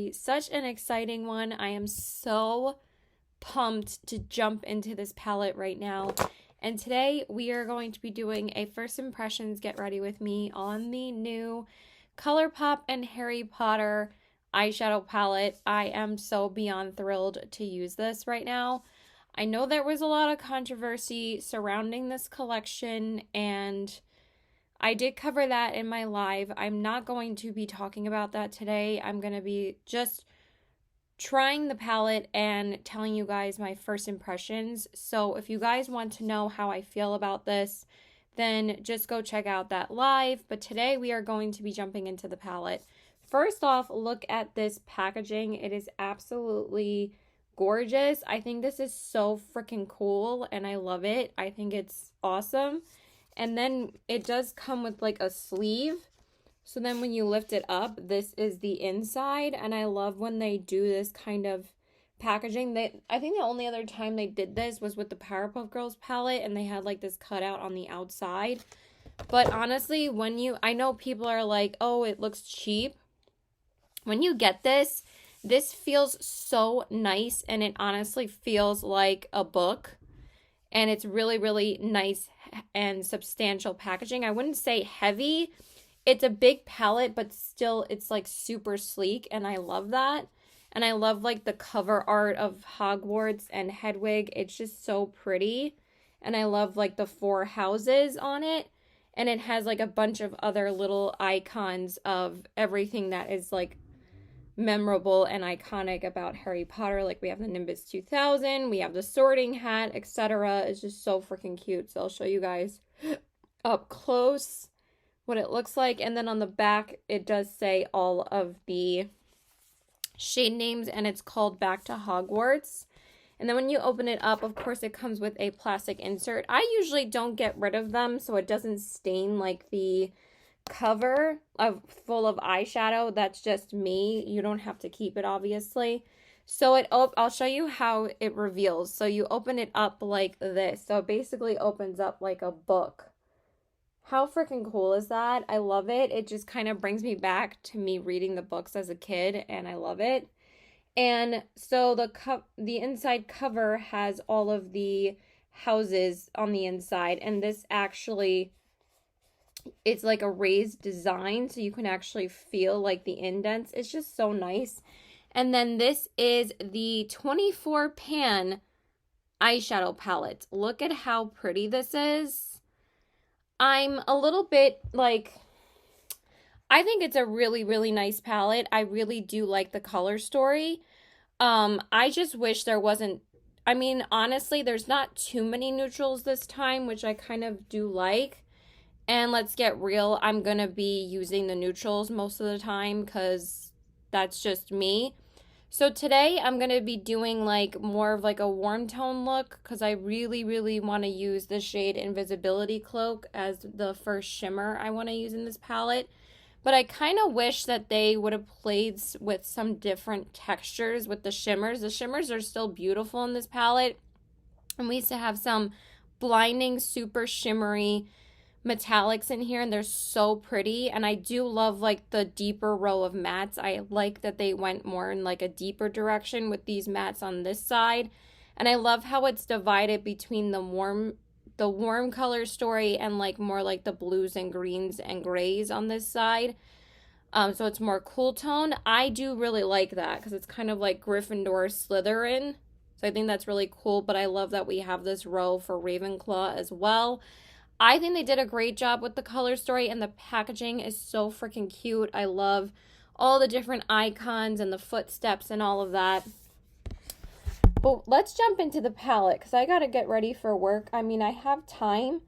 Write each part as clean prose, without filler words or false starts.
be such an exciting one. I am so pumped to jump into this palette right now. And today we are going to be doing a first impressions get ready with me on the new Colourpop and Harry Potter eyeshadow palette. I am so beyond thrilled to use this right now. I know there was a lot of controversy surrounding this collection, and I did cover that in my live. I'm not going to be talking about that today. I'm going to be just trying the palette and telling you guys my first impressions. So if you guys want to know how I feel about this, then just go check out that live. But today we are going to be jumping into the palette. First off, look at this packaging. It is absolutely gorgeous. I think this is so freaking cool and I love it. I think it's awesome. And then it does come with like a sleeve. So then when you lift it up, this is the inside. And I love when they do this kind of packaging. I think the only other time they did this was with the Powerpuff Girls palette, and they had like this cutout on the outside. But honestly, I know people are like, oh, it looks cheap. When you get this feels so nice, and it honestly feels like a book. And it's really, really nice and substantial packaging. I wouldn't say heavy. It's a big palette, but still it's like super sleek, and I love that. And I love like the cover art of Hogwarts and Hedwig. It's just so pretty. And I love like the 4 houses on it. And it has like a bunch of other little icons of everything that is like memorable and iconic about Harry Potter. Like we have the Nimbus 2000, we have the sorting hat, etc. It's just so freaking cute. So I'll show you guys up close what it looks like. And then on the back, it does say all of the shade names, and it's called Back to Hogwarts. And then when you open it up, of course, it comes with a plastic insert. I usually don't get rid of them so it doesn't stain like the cover full of eyeshadow. That's just me. You don't have to keep it, obviously. So I'll show you how it reveals. So you open it up like this. So it basically opens up like a book. How freaking cool is that? I love it. It just kind of brings me back to me reading the books as a kid, and I love it. And so the inside cover has all of the houses on the inside, and this actually, it's like a raised design, so you can actually feel like the indents. It's just so nice. And then this is the 24 pan eyeshadow palette. Look at how pretty this is. I'm a little bit like, I think it's a really, really nice palette. I really do like the color story. I just wish there wasn't, I mean, honestly, there's not too many neutrals this time, which I kind of do like. And let's get real, I'm going to be using the neutrals most of the time because that's just me. So today I'm going to be doing like more of like a warm tone look because I really, really want to use the shade Invisibility Cloak as the first shimmer I want to use in this palette. But I kind of wish that they would have played with some different textures with the shimmers. The shimmers are still beautiful in this palette. And we used to have some blinding, super shimmery metallics in here, and they're so pretty. And I do love like the deeper row of mattes. I like that they went more in like a deeper direction with these mattes on this side. And I love how it's divided between the warm color story and like more like the blues and greens and grays on this side. So it's more cool tone. I do really like that because it's kind of like Gryffindor Slytherin. So I think that's really cool. But I love that we have this row for Ravenclaw as well. I think they did a great job with the color story, and the packaging is so freaking cute. I love all the different icons and the footsteps and all of that. But let's jump into the palette because I got to get ready for work. I mean, I have time,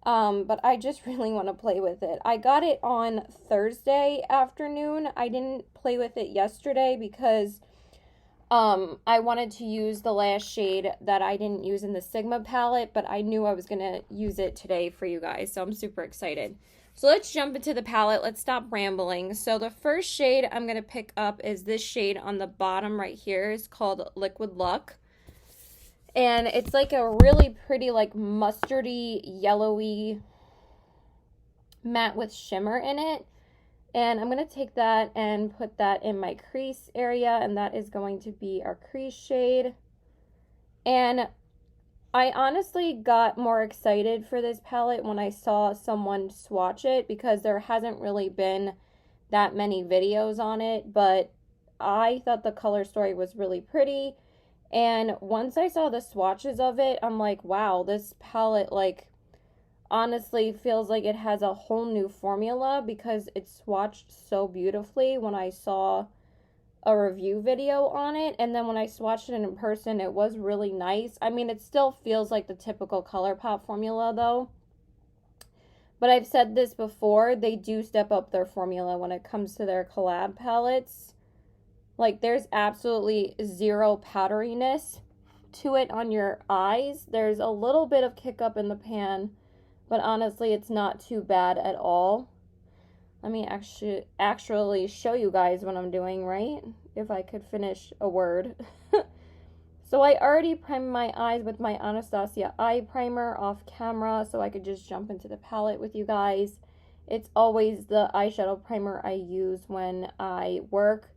but I just really want to play with it. I got it on Thursday afternoon. I didn't play with it yesterday because I wanted to use the last shade that I didn't use in the Sigma palette, but I knew I was going to use it today for you guys, so I'm super excited. So let's jump into the palette. Let's stop rambling. So the first shade I'm going to pick up is this shade on the bottom right here. It's called Liquid Luck. And it's like a really pretty, like mustardy, yellowy matte with shimmer in it. And I'm going to take that and put that in my crease area, and that is going to be our crease shade. And I honestly got more excited for this palette when I saw someone swatch it, because there hasn't really been that many videos on it, but I thought the color story was really pretty. And once I saw the swatches of it, I'm like, wow, this palette, like, honestly feels like it has a whole new formula, because it swatched so beautifully when I saw a review video on it, and then when I swatched it in person, it was really nice. I mean, it still feels like the typical Colourpop formula though, but I've said this before, they do step up their formula when it comes to their collab palettes. Like, there's absolutely zero powderiness to it on your eyes. There's a little bit of kick up in the pan, but honestly, it's not too bad at all. Let me actually show you guys what I'm doing, right? If I could finish a word. So I already primed my eyes with my Anastasia eye primer off camera, so I could just jump into the palette with you guys. It's always the eyeshadow primer I use when I work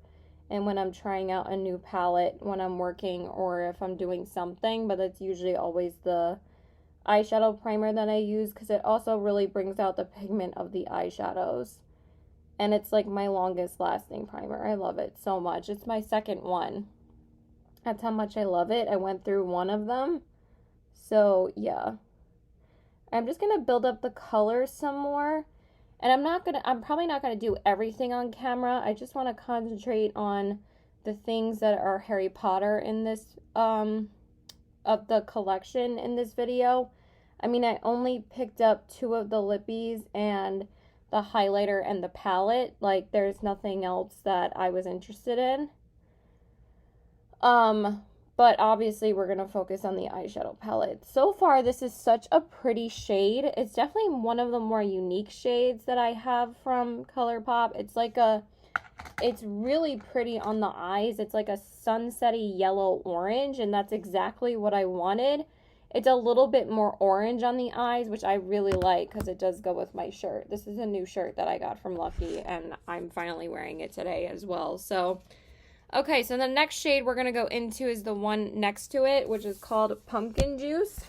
and when I'm trying out a new palette when I'm working or if I'm doing something, but it's usually always the eyeshadow primer that I use, because it also really brings out the pigment of the eyeshadows. And it's like my longest lasting primer. I love it so much. It's my second one. That's how much I love it. I went through one of them. So yeah. I'm just going to build up the colors some more. And I'm probably not going to do everything on camera. I just want to concentrate on the things that are Harry Potter in this, of the collection in this video. I mean, I only picked up 2 of the lippies and the highlighter and the palette. Like, there's nothing else that I was interested in. But obviously we're going to focus on the eyeshadow palette. So far, this is such a pretty shade. It's definitely one of the more unique shades that I have from Colourpop. It's really pretty on the eyes. It's like a sunsetty yellow orange, and that's exactly what I wanted. It's a little bit more orange on the eyes, which I really like because it does go with my shirt. This is a new shirt that I got from Lucky, and I'm finally wearing it today as well. So, okay, so the next shade we're going to go into is the one next to it, which is called Pumpkin Juice.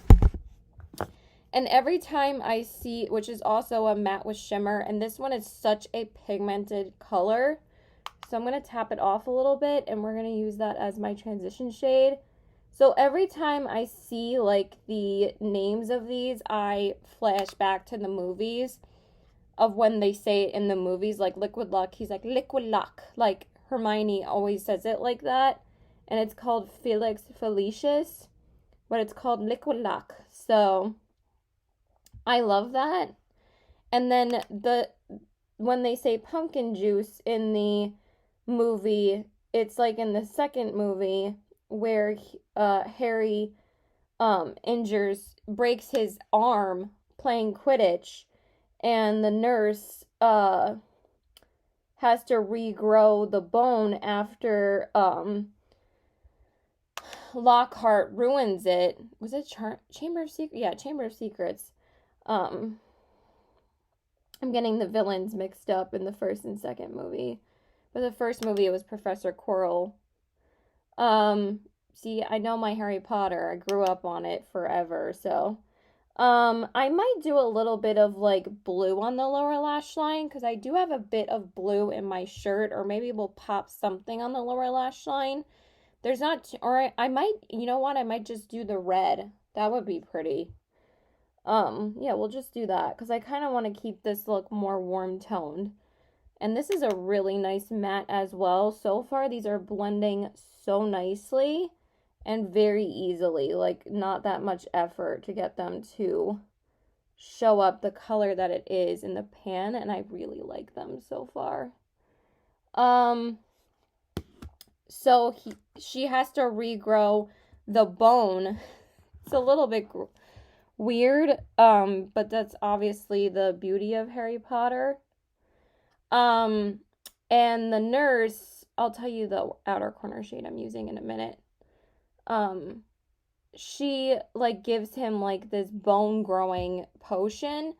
And every time I see, which is also a matte with shimmer, and this one is such a pigmented color. So I'm going to tap it off a little bit, and we're going to use that as my transition shade. So every time I see, like, the names of these, I flash back to the movies of when they say it in the movies, like Liquid Luck. He's like, Liquid Luck. Like, Hermione always says it like that. And it's called Felix Felicis, but it's called Liquid Luck. So I love that. And then when they say pumpkin juice in the movie, it's like in the second movie where Harry breaks his arm playing Quidditch, and the nurse has to regrow the bone after Lockhart ruins it. Was it Chamber of Secrets? Yeah, Chamber of Secrets. I'm getting the villains mixed up in the first and second movie. But the first movie, it was Professor Quirrell. See, I know my Harry Potter. I grew up on it forever, so. I might do a little bit of, like, blue on the lower lash line, because I do have a bit of blue in my shirt, or maybe we'll pop something on the lower lash line. There's not, or I might, you know what, I might just do the red. That would be pretty. Yeah, we'll just do that, because I kind of want to keep this look more warm toned. And this is a really nice matte as well. So far, these are blending so nicely and very easily. Like, not that much effort to get them to show up the color that it is in the pan. And I really like them so far. So she has to regrow the bone. It's a little bit weird, but that's obviously the beauty of Harry Potter. And the nurse, I'll tell you the outer corner shade I'm using in a minute. She, like, gives him, like, this bone growing potion,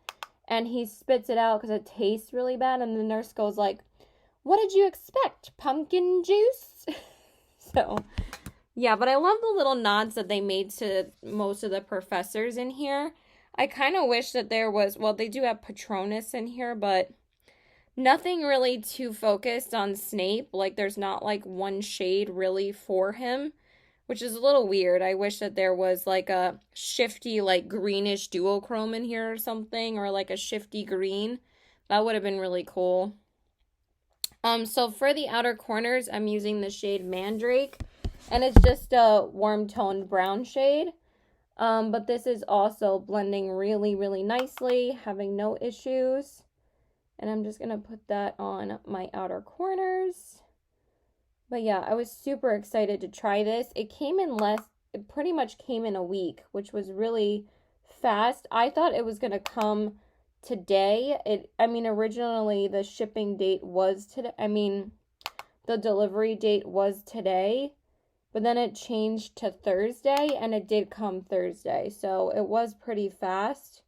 and he spits it out because it tastes really bad, and the nurse goes like, "What did you expect? Pumpkin juice?" So, yeah, but I love the little nods that they made to most of the professors in here. I kind of wish that there was, well, they do have Patronus in here, but nothing really too focused on Snape. Like, there's not like one shade really for him, which is a little weird. I wish that there was like a shifty, like greenish duochrome in here or something, or like a shifty green. That would have been really cool. So for the outer corners, I'm using the shade Mandrake, and it's just a warm toned brown shade. But this is also blending really, really nicely, having no issues. And I'm just going to put that on my outer corners. But yeah, I was super excited to try this. It pretty much came in a week, which was really fast. I thought it was going to come today. Originally the shipping date was today. The delivery date was today, but then it changed to Thursday, and it did come Thursday. So it was pretty fast.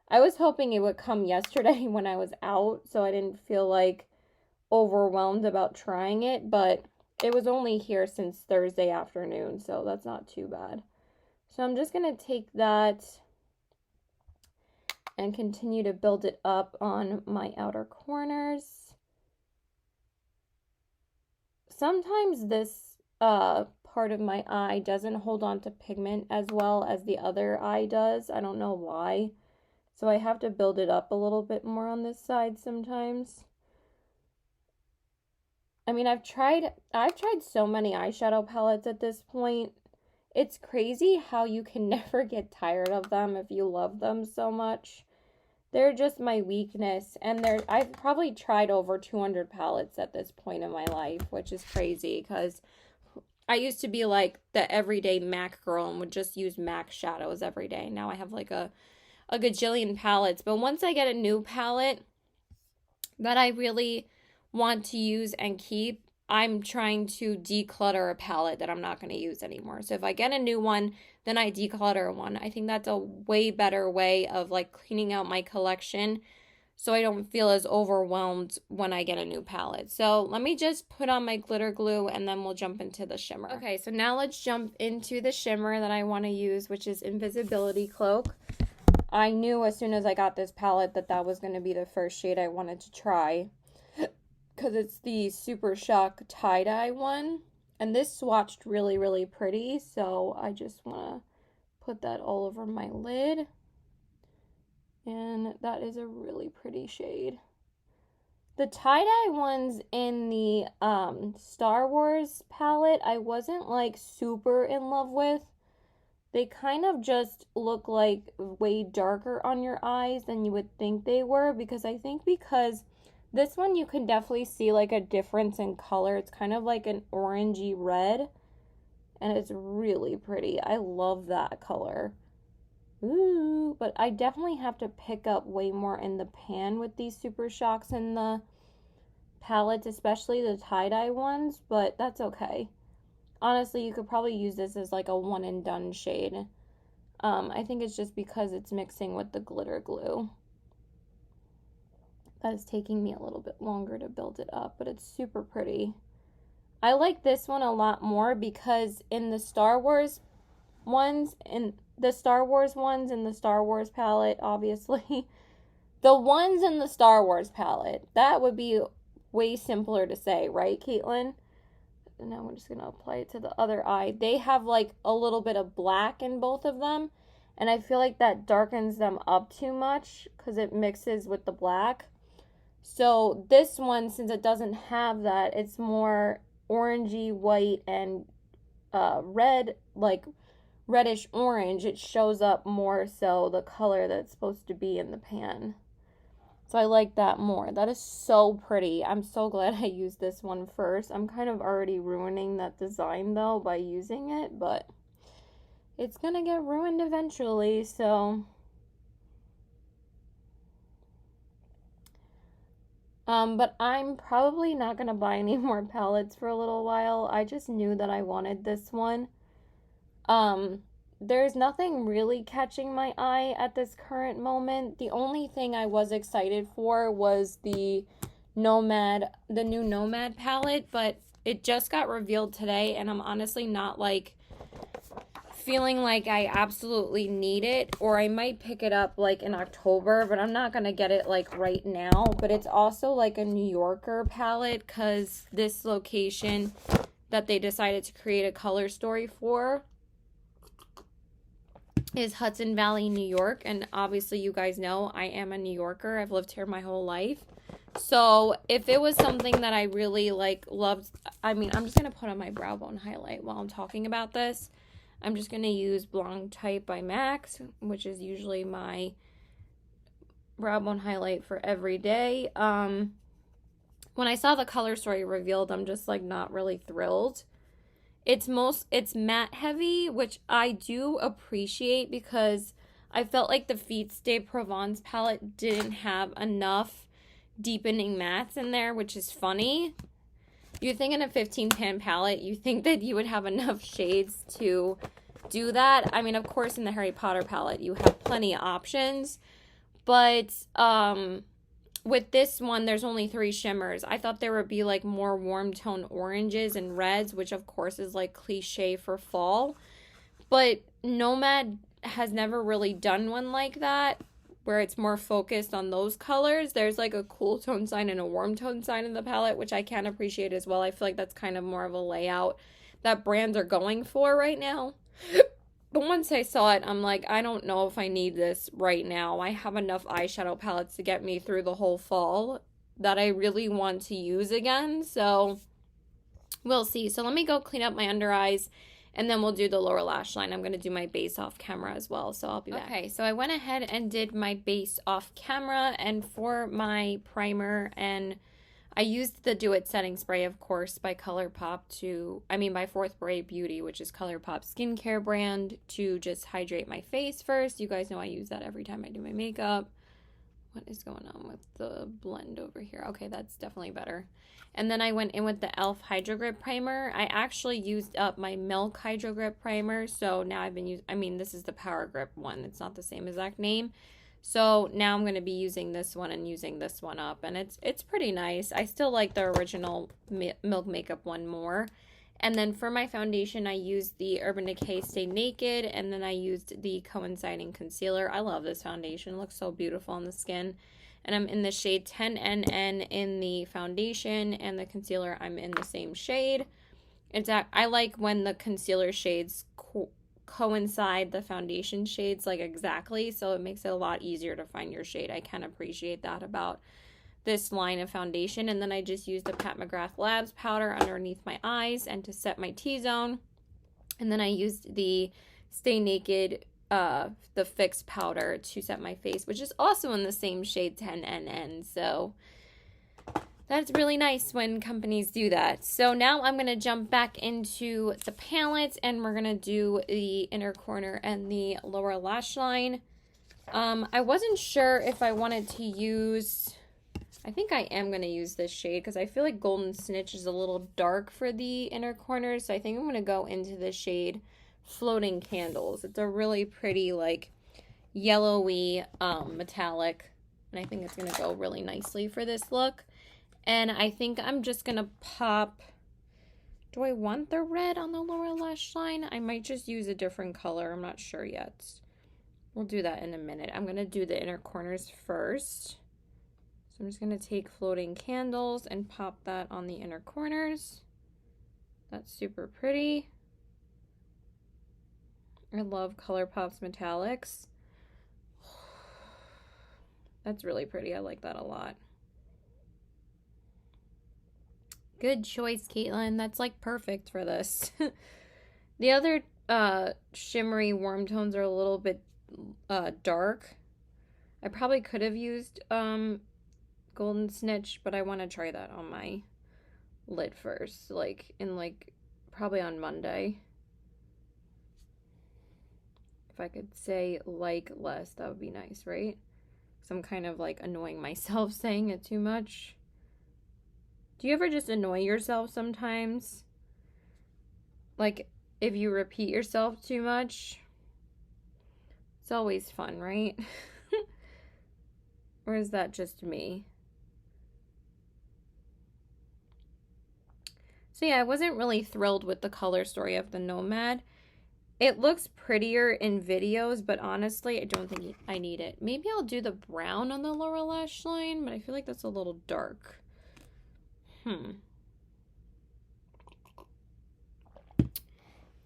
I was hoping it would come yesterday when I was out, so I didn't feel like overwhelmed about trying it, but it was only here since Thursday afternoon, so that's not too bad. So I'm just going to take that and continue to build it up on my outer corners. Sometimes this part of my eye doesn't hold on to pigment as well as the other eye does. I don't know why. So I have to build it up a little bit more on this side sometimes. I've tried so many eyeshadow palettes at this point. It's crazy how you can never get tired of them if you love them so much. They're just my weakness, and I've probably tried over 200 palettes at this point in my life, which is crazy because I used to be like the everyday MAC girl and would just use MAC shadows every day. Now I have like a gajillion palettes, but once I get a new palette that I really want to use and keep, I'm trying to declutter a palette that I'm not going to use anymore. So if I get a new one, then I declutter one. I think that's a way better way of like cleaning out my collection so I don't feel as overwhelmed when I get a new palette. So let me just put on my glitter glue and then we'll jump into the shimmer. Okay, so now let's jump into the shimmer that I want to use, which is Invisibility Cloak. I knew as soon as I got this palette that was going to be the first shade I wanted to try, because it's the Super Shock tie-dye one, and this swatched really, really pretty, so I just want to put that all over my lid, and that is a really pretty shade. The tie-dye ones in the Star Wars palette, I wasn't like super in love with. They kind of just look like way darker on your eyes than you would think they were, because this one you can definitely see like a difference in color. It's kind of like an orangey red, and it's really pretty. I love that color. Ooh, but I definitely have to pick up way more in the pan with these Super Shocks in the palettes, especially the tie-dye ones, but that's okay. Honestly, you could probably use this as like a one and done shade. I think it's just because it's mixing with the glitter glue. That is taking me a little bit longer to build it up, but it's super pretty. I like this one a lot more because in the Star Wars ones, in the Star Wars palette, obviously, the ones in the Star Wars palette, that would be way simpler to say, right, Caitlin? Now we're just going to apply it to the other eye. They have like a little bit of black in both of them, and I feel like that darkens them up too much because it mixes with the black. So this one, since it doesn't have that, it's more orangey white and red, like reddish orange. It shows up more so the color that's supposed to be in the pan. So I like that more. That is so pretty. I'm so glad I used this one first. I'm kind of already ruining that design though by using it, but it's gonna get ruined eventually, so. But I'm probably not gonna buy any more palettes for a little while. I just knew that I wanted this one. there's nothing really catching my eye at this current moment. The only thing I was excited for was the new Nomad palette, but it just got revealed today, and I'm honestly not like feeling like I absolutely need it, or I might pick it up like in October, but I'm not gonna get it like right now. But it's also like a New Yorker palette, because this location that they decided to create a color story for is Hudson Valley, New York. And obviously you guys know I am a New Yorker. I've lived here my whole life. So if it was something that I really like loved, I mean, I'm just going to put on my brow bone highlight while I'm talking about this. I'm just going to use Blanc Type by MAC, which is usually my brow bone highlight for every day. When I saw the color story revealed, I'm just like not really thrilled. It's matte heavy, which I do appreciate, because I felt like the Feats de Provence palette didn't have enough deepening mattes in there, which is funny. You think in a 15 pan palette, you think that you would have enough shades to do that. I mean, of course, in the Harry Potter palette, you have plenty of options, but with this one, there's only 3 shimmers. I thought there would be like more warm tone oranges and reds, which of course is like cliche for fall. But Nomad has never really done one like that, where it's more focused on those colors. There's like a cool tone sign and a warm tone sign in the palette, which I can appreciate as well. I feel like that's kind of more of a layout that brands are going for right now. But once I saw it, I'm like, I don't know if I need this right now. I have enough eyeshadow palettes to get me through the whole fall that I really want to use again. So we'll see. So let me go clean up my under eyes, and then we'll do the lower lash line. I'm going to do my base off camera as well, so I'll be back. Okay, so I went ahead and did my base off camera, and for my primer, and I used the Do It setting spray, of course, by by Fourth Ray Beauty, which is Colourpop skincare brand, to just hydrate my face first. You guys know I use that every time I do my makeup. What is going on with the blend over here? Okay, that's definitely better. And then I went in with the e.l.f. Hydro Grip Primer. I actually used up my Milk Hydro Grip Primer, so now I've been using, this is the Power Grip one. It's not the same exact name. So now I'm going to be using this one and using this one up, and it's pretty nice. I still like the original Milk Makeup one more. And then for my foundation, I used the Urban Decay Stay Naked, and then I used the Coinciding Concealer. I love this foundation. It looks so beautiful on the skin. And I'm in the shade 10NN in the foundation, and the concealer I'm in the same shade. I like when the concealer shades coincide the foundation shades like exactly, so it makes it a lot easier to find your shade. I can appreciate that about this line of foundation. And then I just used the Pat McGrath Labs powder underneath my eyes and to set my T-zone. And then I used the Stay Naked the Fix powder to set my face, which is also in the same shade 10NN. So that's really nice when companies do that. So now I'm going to jump back into the palette, and we're going to do the inner corner and the lower lash line. I wasn't sure if I wanted to use, I think I am going to use this shade because I feel like Golden Snitch is a little dark for the inner corner. So I think I'm going to go into the shade Floating Candles. It's a really pretty like yellowy metallic, and I think it's going to go really nicely for this look. And I think I'm just going to pop, do I want the red on the lower lash line? I might just use a different color. I'm not sure yet. We'll do that in a minute. I'm going to do the inner corners first. So I'm just going to take Floating Candles and pop that on the inner corners. That's super pretty. I love Colourpop's metallics. That's really pretty. I like that a lot. Good choice, Caitlin. That's like perfect for this. The other shimmery warm tones are a little bit dark. I probably could have used Golden Snitch, but I want to try that on my lid first, probably on Monday. If I could say like less, that would be nice, right? So I'm kind of like annoying myself saying it too much. Do you ever just annoy yourself sometimes? Like if you repeat yourself too much? It's always fun, right? Or is that just me? So yeah, I wasn't really thrilled with the color story of the Nomad. It looks prettier in videos, but honestly, I don't think I need it. Maybe I'll do the brown on the lower lash line, but I feel like that's a little dark.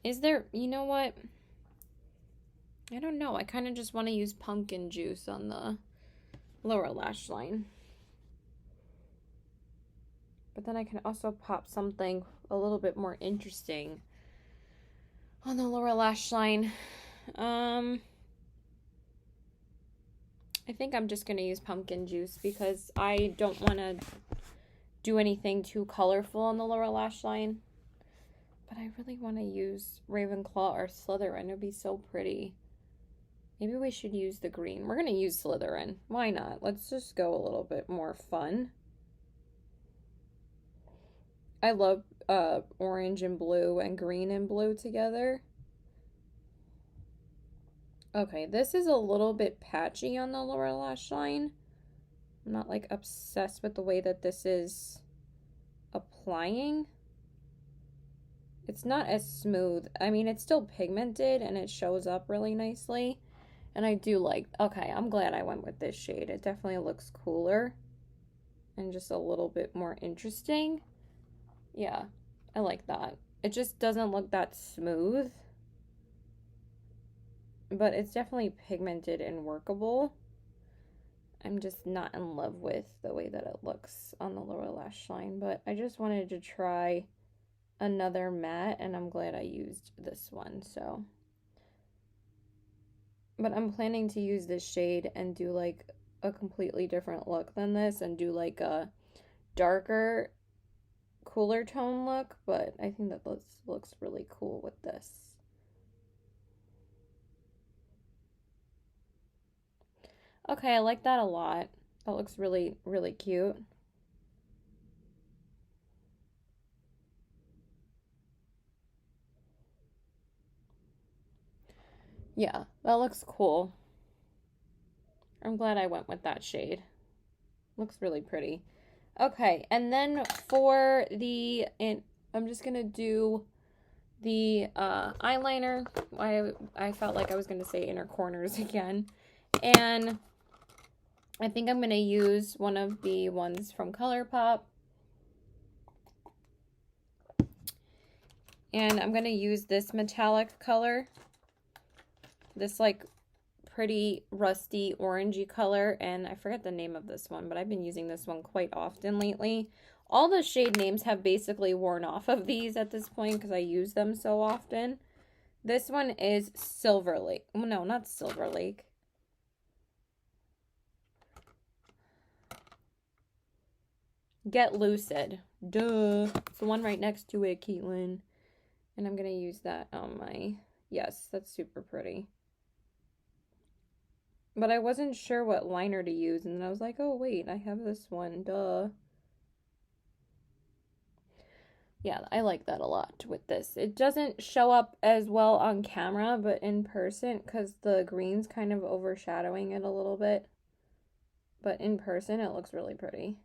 Is there, you know what? I don't know. I kind of just want to use pumpkin juice on the lower lash line. But then I can also pop something a little bit more interesting on the lower lash line. I think I'm just going to use pumpkin juice because I don't want to do anything too colorful on the lower lash line. But I really want to use Ravenclaw or Slytherin. It would be so pretty. Maybe we should use the green. We're going to use Slytherin. Why not? Let's just go a little bit more fun. I love orange and blue and green and blue together. Okay, this is a little bit patchy on the lower lash line. I'm not like obsessed with the way that this is applying. It's not as smooth. I mean, it's still pigmented and it shows up really nicely. And I do like, okay, I'm glad I went with this shade. It definitely looks cooler and just a little bit more interesting. Yeah, I like that. It just doesn't look that smooth, but it's definitely pigmented and workable. I'm just not in love with the way that it looks on the lower lash line, but I just wanted to try another matte, and I'm glad I used this one, so. But I'm planning to use this shade and do like a completely different look than this and do like a darker, cooler tone look, but I think that this looks really cool with this. Okay, I like that a lot. That looks really, really cute. Yeah, that looks cool. I'm glad I went with that shade. Looks really pretty. Okay, and then for the, I'm just gonna do the eyeliner. I felt like I was gonna say inner corners again. And I think I'm gonna use one of the ones from Colourpop. And I'm gonna use this metallic color. This like pretty rusty orangey color, and I forget the name of this one, but I've been using this one quite often lately. All the shade names have basically worn off of these at this point because I use them so often. This one is Silver Lake. No, not Silver Lake. Get Lucid. Duh. It's the one right next to it, Caitlin. And I'm going to use that on my... Yes, that's super pretty. But I wasn't sure what liner to use, and then I was like, oh, wait, I have this one. Duh. Yeah, I like that a lot with this. It doesn't show up as well on camera, but in person, because the green's kind of overshadowing it a little bit. But in person, it looks really pretty.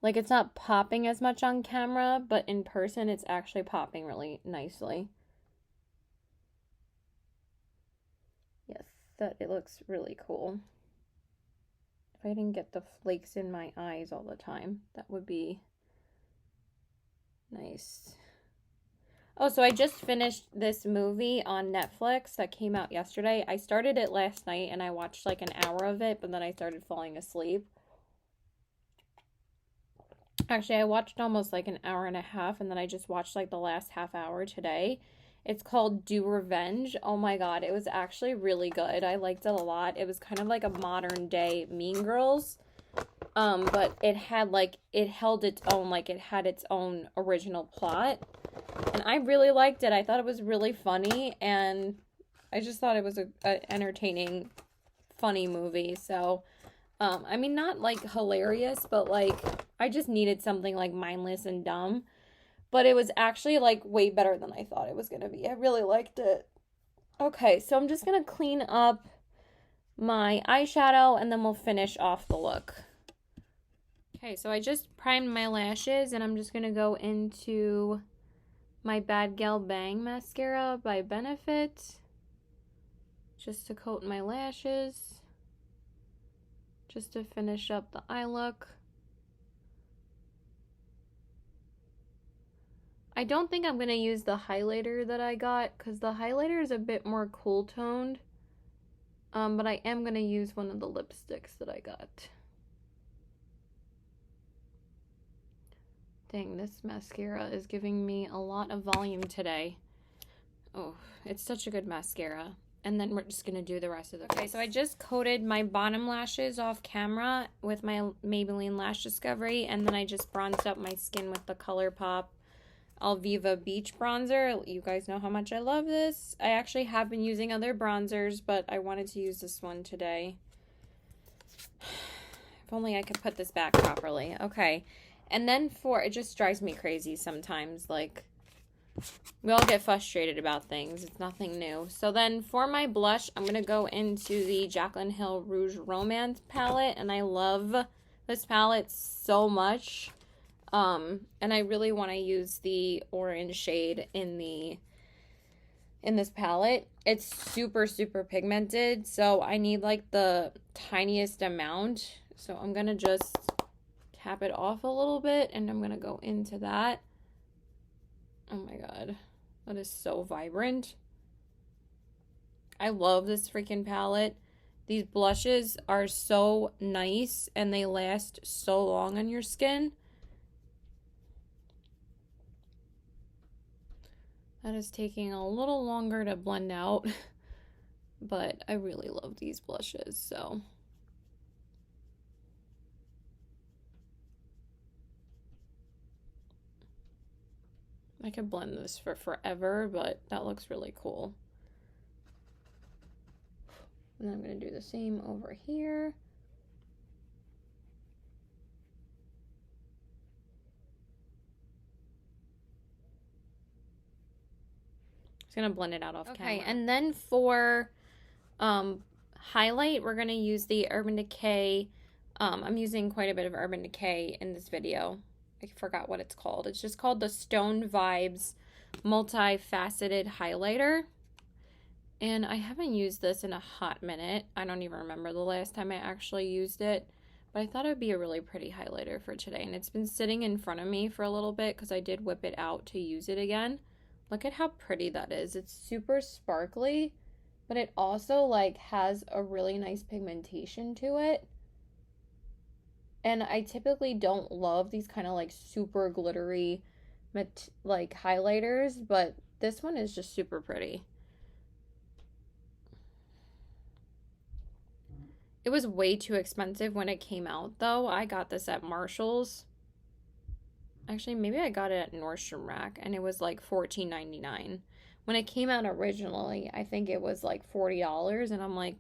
Like, it's not popping as much on camera, but in person, it's actually popping really nicely. Yes, that it looks really cool. If I didn't get the flakes in my eyes all the time, that would be nice. Oh, so I just finished this movie on Netflix that came out yesterday. I started it last night and I watched like an hour of it, but then I started falling asleep. Actually, I watched almost like an hour and a half, and then I just watched like the last half hour today. It's called Do Revenge. Oh my God, it was actually really good. I liked it a lot. It was kind of like a modern day Mean Girls. But it had like, it held its own, like it had its own original plot. And I really liked it. I thought it was really funny, and I just thought it was a entertaining, funny movie. So, I mean, not like hilarious, but like I just needed something like mindless and dumb. but it was actually like way better than I thought it was gonna be. I really liked it. Okay, so I'm just gonna clean up my eyeshadow and then we'll finish off the look. Okay, so I just primed my lashes and I'm just gonna go into my Bad Gal Bang mascara by Benefit just to coat my lashes, just to finish up the eye look. I don't think I'm going to use the highlighter that I got because the highlighter is a bit more cool toned. But I am going to use one of the lipsticks that I got. Dang, this mascara is giving me a lot of volume today. Oh, it's such a good mascara. And then we're just going to do the rest of the face. Okay, so I just coated my bottom lashes off camera with my Maybelline Lash Discovery. And then I just bronzed up my skin with the Colourpop Alviva Beach Bronzer. You guys know how much I love this. I actually have been using other bronzers, but I wanted to use this one today. If only I could put this back properly. Okay. And then it just drives me crazy sometimes. Like, we all get frustrated about things. It's nothing new. So then for my blush, I'm going to go into the Jaclyn Hill Rouge Romance palette. And I love this palette so much. And I really want to use the orange shade in this palette. It's super, super pigmented, so I need like the tiniest amount. So I'm going to just tap it off a little bit, and I'm going to go into that. Oh my god, that is so vibrant. I love this freaking palette. These blushes are so nice, and they last so long on your skin. That is taking a little longer to blend out, but I really love these blushes, so. I could blend this for forever, but that looks really cool. And I'm going to do the same over here. Gonna blend it out off camera. Okay, and then for highlight, we're gonna use the Urban Decay. I'm using quite a bit of Urban Decay in this video. I forgot what it's called. It's just called the Stone Vibes Multifaceted Highlighter. And I haven't used this in a hot minute. I don't even remember the last time I actually used it. But I thought it would be a really pretty highlighter for today. And it's been sitting in front of me for a little bit because I did whip it out to use it again. Look at how pretty that is. It's super sparkly, but it also like has a really nice pigmentation to it. And I typically don't love these kind of like super glittery like highlighters, but this one is just super pretty. It was way too expensive when it came out though. I got this at Marshall's. Actually, maybe I got it at Nordstrom Rack, and it was like $14.99. When it came out originally, I think it was like $40, and I'm like,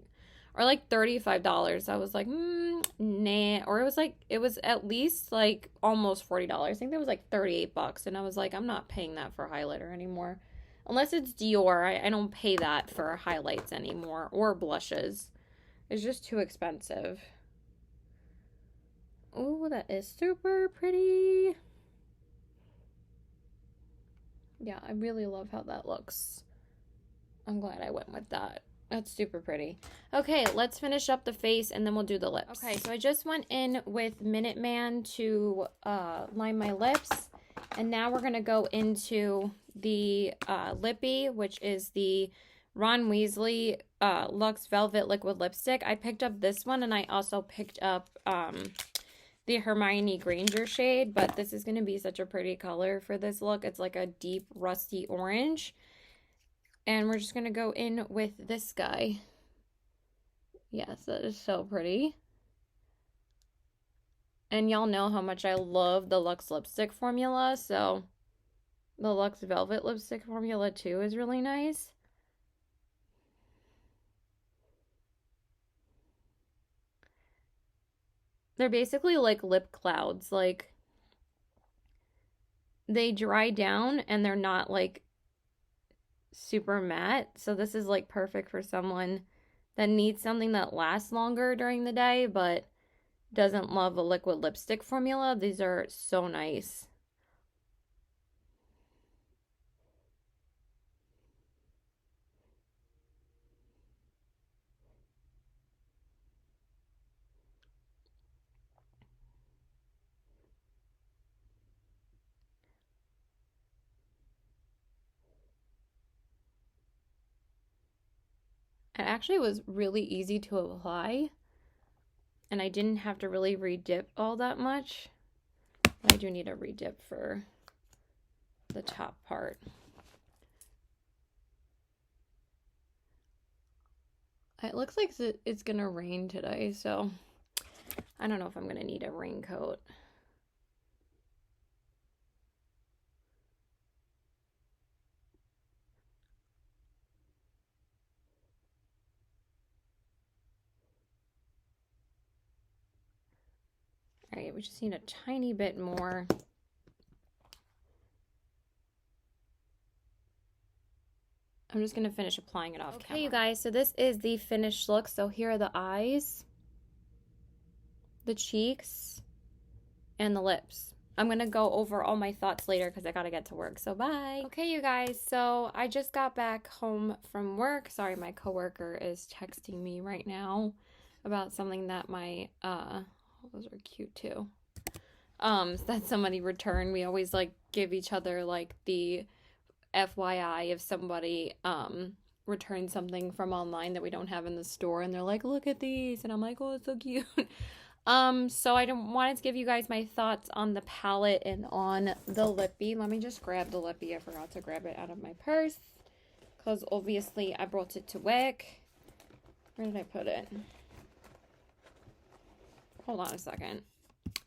or like $35. I was like, nah. Or it was at least like almost $40. I think it was like 38 bucks, and I was like, I'm not paying that for a highlighter anymore. Unless it's Dior, I don't pay that for highlights anymore, or blushes. It's just too expensive. Oh, that is super pretty. Yeah, I really love how that looks. I'm glad I went with that. That's super pretty. Okay, let's finish up the face and then we'll do the lips. Okay, so I just went in with Minuteman to line my lips. And now we're going to go into the Lippy, which is the Ron Weasley Luxe Velvet Liquid Lipstick. I picked up this one, and I also picked up the Hermione Granger shade, but this is going to be such a pretty color for this look. It's like a deep rusty orange. And we're just going to go in with this guy. Yes, that is so pretty. And y'all know how much I love the Luxe lipstick formula, so the Luxe Velvet lipstick formula too is really nice. They're basically like lip clouds. Like, they dry down and they're not like super matte. So this is like perfect for someone that needs something that lasts longer during the day but doesn't love a liquid lipstick formula. These are so nice. It actually was really easy to apply, and I didn't have to really re-dip all that much. But I do need a re-dip for the top part. It looks like it's gonna rain today, so I don't know if I'm gonna need a raincoat. All right, we just need a tiny bit more. I'm just gonna finish applying it off camera. Okay, you guys, so this is the finished look. So here are the eyes, the cheeks, and the lips. I'm gonna go over all my thoughts later because I gotta get to work, so bye. Okay, you guys, so I just got back home from work. Sorry, my coworker is texting me right now about something that my, those are cute too. That somebody returned. We always like give each other like the FYI if somebody returns something from online that we don't have in the store, and they're like, look at these, and I'm like, oh, it's so cute. So I wanted to give you guys my thoughts on the palette and on the lippy. Let me just grab the lippy. I forgot to grab it out of my purse because obviously I brought it to work. Where did I put it? Hold on a second.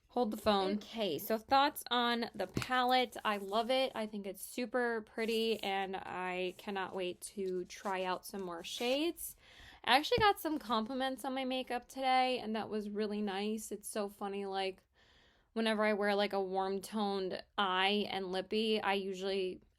Hold the phone. Okay, so thoughts on the palette. I love it. I think it's super pretty, and I cannot wait to try out some more shades. I actually got some compliments on my makeup today, and that was really nice. It's so funny, like, whenever I wear, like, a warm-toned eye and lippy, I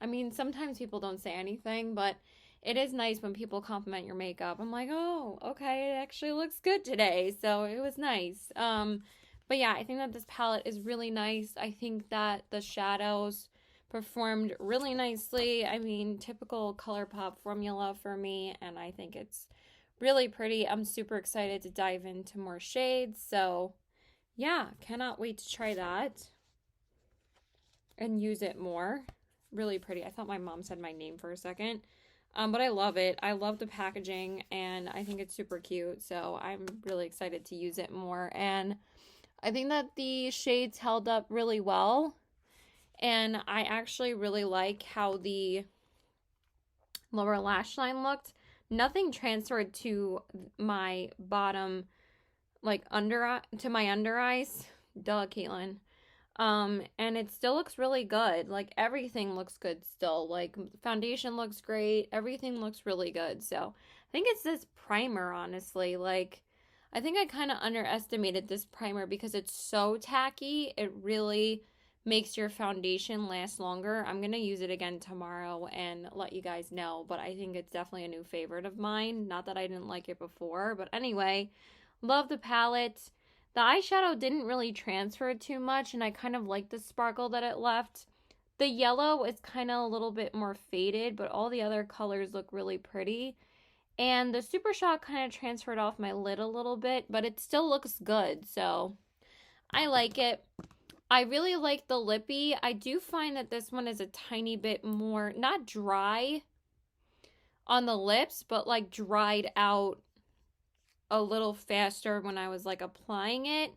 mean, sometimes people don't say anything, but it is nice when people compliment your makeup. I'm like, oh, okay, it actually looks good today, so it was nice. But yeah, I think that this palette is really nice. I think that the shadows performed really nicely. I mean, typical Colourpop formula for me, and I think it's really pretty. I'm super excited to dive into more shades. So yeah, cannot wait to try that and use it more. Really pretty. I thought my mom said my name for a second. But I love it. I love the packaging, and I think it's super cute. So I'm really excited to use it more. And I think that the shades held up really well, and I actually really like how the lower lash line looked. Nothing transferred to my bottom, like to my under eyes. Duh, Caitlin. And it still looks really good. Like everything looks good still. Like foundation looks great. Everything looks really good. So I think it's this primer, honestly. Like, I think I kind of underestimated this primer because it's so tacky. It really makes your foundation last longer. I'm going to use it again tomorrow and let you guys know, but I think it's definitely a new favorite of mine. Not that I didn't like it before, but anyway, love the palette. The eyeshadow didn't really transfer too much, and I kind of like the sparkle that it left. The yellow is kind of a little bit more faded, but all the other colors look really pretty. And the Super Shock kind of transferred off my lid a little bit, but it still looks good, so I like it. I really like the lippy. I do find that this one is a tiny bit more, not dry on the lips, but like dried out a little faster when I was like applying it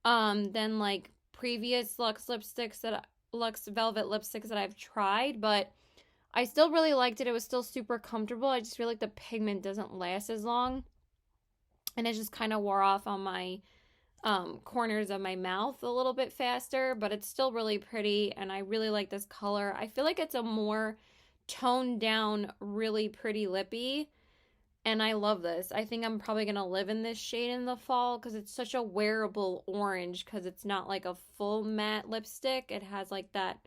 than like previous Luxe Velvet lipsticks that I've tried, but I still really liked it. It was still super comfortable. I just feel like the pigment doesn't last as long. And it just kind of wore off on my corners of my mouth a little bit faster. But it's still really pretty. And I really like this color. I feel like it's a more toned down, really pretty lippy. And I love this. I think I'm probably going to live in this shade in the fall because it's such a wearable orange because it's not like a full matte lipstick. It has like that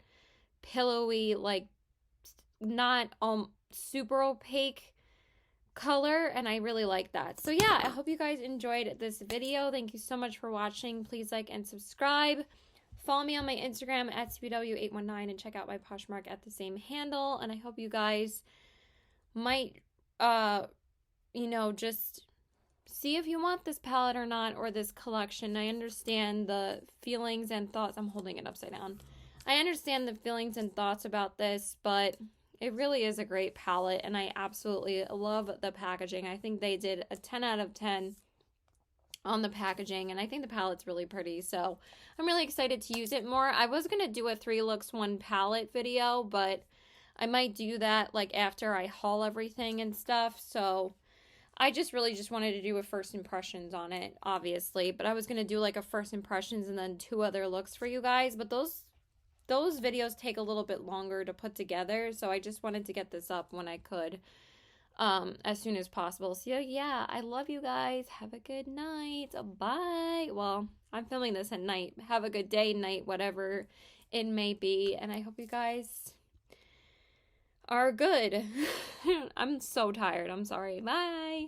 pillowy, like not super opaque color, and I really like that. So yeah, I hope you guys enjoyed this video. Thank you so much for watching. Please like and subscribe. Follow me on my Instagram at CBW819 and check out my Poshmark at the same handle. And I hope you guys might you know, just see if you want this palette or not, or this collection. I understand the feelings and thoughts. I'm holding it upside down. I understand the feelings and thoughts about this, but it really is a great palette, and I absolutely love the packaging. I think they did a 10 out of 10 on the packaging, and I think the palette's really pretty, so I'm really excited to use it more. I was going to do a 3 looks 1 palette video, but I might do that like after I haul everything and stuff, so I just wanted to do a first impressions on it, obviously, but I was going to do like a first impressions and then 2 other looks for you guys, but those videos take a little bit longer to put together, so I just wanted to get this up when I could, as soon as possible. So yeah, I love you guys. Have a good night. Bye. Well, I'm filming this at night. Have a good day, night, whatever it may be, and I hope you guys are good. I'm so tired. I'm sorry. Bye.